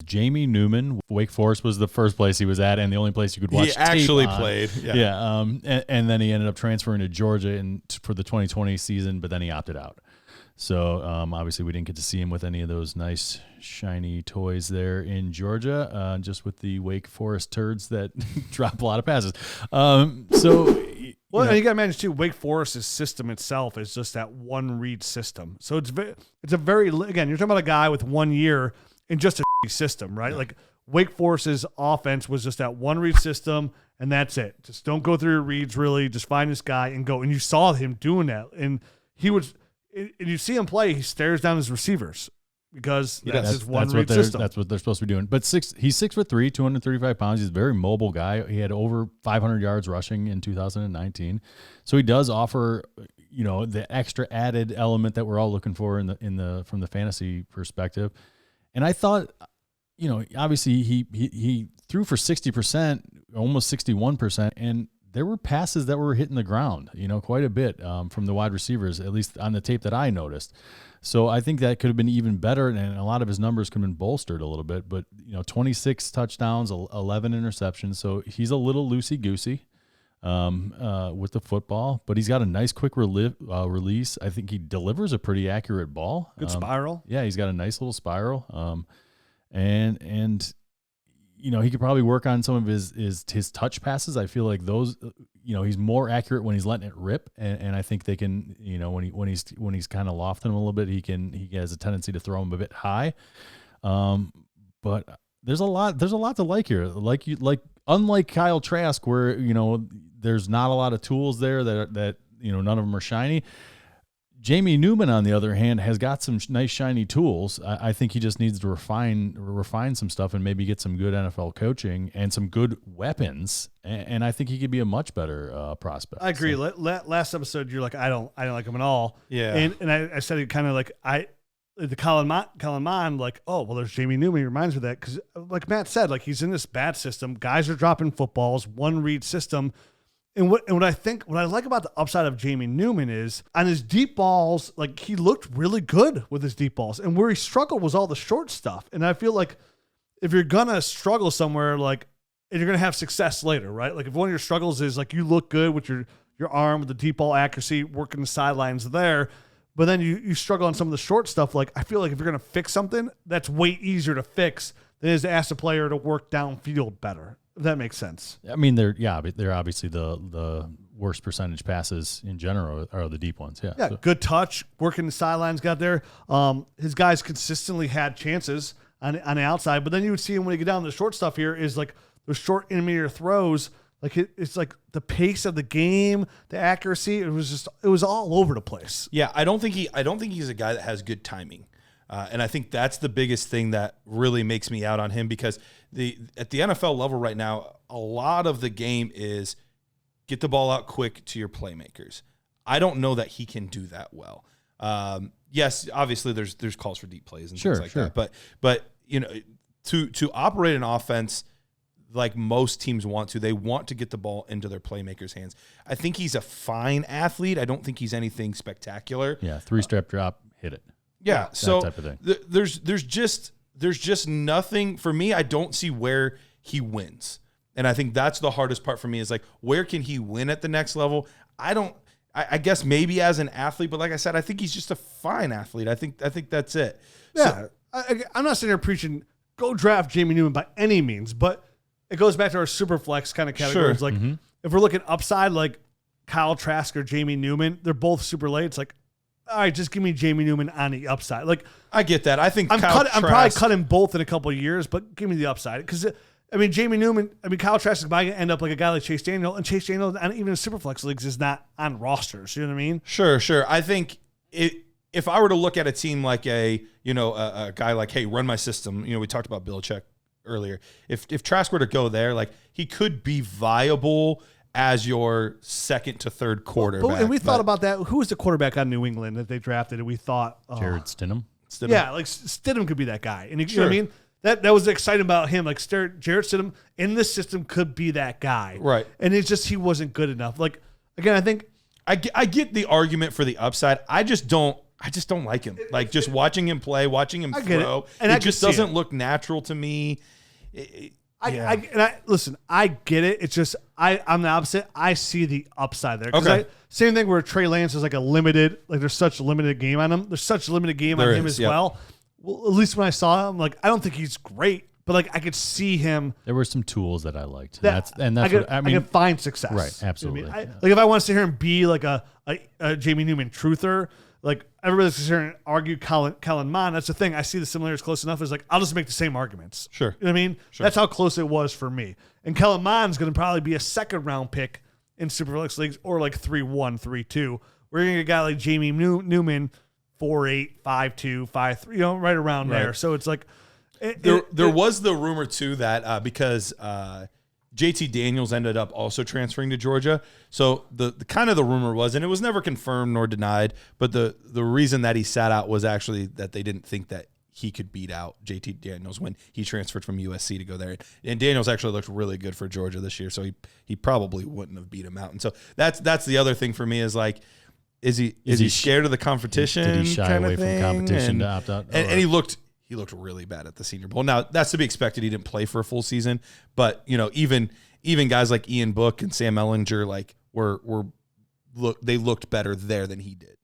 Jamie Newman. Wake Forest was the first place he was at, and the only place you could watch. He actually tape on. played. Yeah. And then he ended up transferring to Georgia for the 2020 season, but then he opted out. So obviously we didn't get to see him with any of those nice shiny toys there in Georgia, just with the Wake Forest turds that drop a lot of passes. Well, and you got to imagine too, Wake Forest's system itself is just that one read system. So it's a very, again, you're talking about a guy with 1 year in just a system, right? Like Wake Forest's offense was just that one read system, and that's it. Just don't go through your reads really. Just find this guy and go. And you saw him doing that, and and you see him play. He stares down his receivers because that's his one read system. That's what they're supposed to be doing. But he's 6'3", 235 pounds. He's a very mobile guy. He had over 500 yards rushing in 2019. So he does offer, the extra added element that we're all looking for from the fantasy perspective. And I thought, obviously he threw for 60%, almost 61%, and there were passes that were hitting the ground, quite a bit from the wide receivers, at least on the tape that I noticed. So I think that could have been even better, and a lot of his numbers could have been bolstered a little bit. But 26 touchdowns, 11 interceptions, so he's a little loosey-goosey with the football, but he's got a nice quick release. I think he delivers a pretty accurate ball. Good spiral. Yeah, he's got a nice little spiral. And he could probably work on some of his touch passes. I feel like those, he's more accurate when he's letting it rip, and I think they can, when he's kind of lofting him a little bit, he has a tendency to throw him a bit high. But there's a lot to like here. Unlike Kyle Trask, where there's not a lot of tools there that none of them are shiny. Jamie Newman, on the other hand, has got some nice shiny tools. I think he just needs to refine some stuff and maybe get some good NFL coaching and some good weapons. And I think he could be a much better prospect. I agree. So. Last episode, you're like, I don't like him at all. Yeah. And I said it kind of like the Colin Mond, like, oh, well, there's Jamie Newman. He reminds me of that because, like Matt said, like he's in this bad system. Guys are dropping footballs, one read system. And what I like about the upside of Jamie Newman is on his deep balls, like he looked really good with his deep balls. And where he struggled was all the short stuff. And I feel like if you're gonna struggle somewhere, like, and you're gonna have success later, right? Like if one of your struggles is like you look good with your arm with the deep ball accuracy, working the sidelines there, but then you struggle on some of the short stuff. Like I feel like if you're gonna fix something, that's way easier to fix than it is to ask the player to work downfield better. If that makes sense. I mean, they're obviously the worst percentage passes in general are the deep ones. Yeah. Yeah. So. Good touch, working the sidelines, got there. His guys consistently had chances on the outside, but then you would see him when you get down to the short stuff here is like those short intermediate throws. Like it's like the pace of the game, the accuracy. It was all over the place. Yeah. I don't think he's a guy that has good timing. And I think that's the biggest thing that really makes me out on him because at the NFL level right now, a lot of the game is get the ball out quick to your playmakers. I don't know that he can do that well. Yes, obviously there's calls for deep plays and things like that. But to operate an offense like most teams want to, they want to get the ball into their playmakers' hands. I think he's a fine athlete. I don't think he's anything spectacular. Yeah, 3-step drop, hit it. Yeah, so type of thing. There's just nothing for me. I don't see where he wins, and I think that's the hardest part for me is like where can he win at the next level? I guess maybe as an athlete, but like I said, I think he's just a fine athlete. I think that's it. Yeah, so, I'm not sitting here preaching go draft Jamie Newman by any means, but it goes back to our super flex kind of categories. Sure. Like if we're looking upside, like Kyle Trask or Jamie Newman, they're both super late. It's like, all right, just give me Jamie Newman on the upside. Like I get that. I think I'm probably cutting both in a couple of years, but give me the upside because Kyle Trask is going to end up like a guy like Chase Daniel, and Chase Daniel, and even in Superflex leagues, is not on rosters. You know what I mean? Sure. I think if I were to look at a team like a guy like, hey, run my system. We talked about Belichick earlier. If Trask were to go there, like he could be viable as your second to third quarterback. And we thought about that. Who was the quarterback on New England that they drafted? And we thought Jared Stidham. Yeah, like Stidham could be that guy. And you know what I mean? That was exciting about him. Like Jared Stidham in this system could be that guy. Right. And it's just he wasn't good enough. Like again, I think I get the argument for the upside. I just don't I just don't like him. Like just watching him play, watching him throw, and it just doesn't look natural to me. Listen, I get it. It's just I'm the opposite. I see the upside there. Okay. Same thing where Trey Lance is like a limited, like there's such a limited game on him. There's such a limited game on him as well. Well, at least when I saw him, like I don't think he's great, but like I could see him. There were some tools that I liked. That's what I could find success. Right, absolutely. You know what I mean? Like if I want to sit here and be like a Jamie Newman truther, like everybody's sitting here and argue Kellen Mond. That's the thing. I see the similarities close enough. Is like I'll just make the same arguments. Sure. You know what I mean? Sure. That's how close it was for me. And Kellen Mond's going to probably be a second round pick in Superflex leagues or like 3-1, 3-2. We're going to get a guy like Jamie Newman, 4'8", 5'2", 5'3", you know, right around there. So it's like there was the rumor too that because JT Daniels ended up also transferring to Georgia. So the kind of the rumor was, and it was never confirmed nor denied, but the reason that he sat out was actually that they didn't think that he could beat out JT Daniels when he transferred from USC to go there. And Daniels actually looked really good for Georgia this year, so he probably wouldn't have beat him out. And so that's the other thing for me is like, is he scared of the competition? Did he shy away from competition to opt out? And he looked really bad at the Senior Bowl. Now that's to be expected. He didn't play for a full season, but you know, even guys like Ian Book and Sam Ellinger, like they looked better there than he did.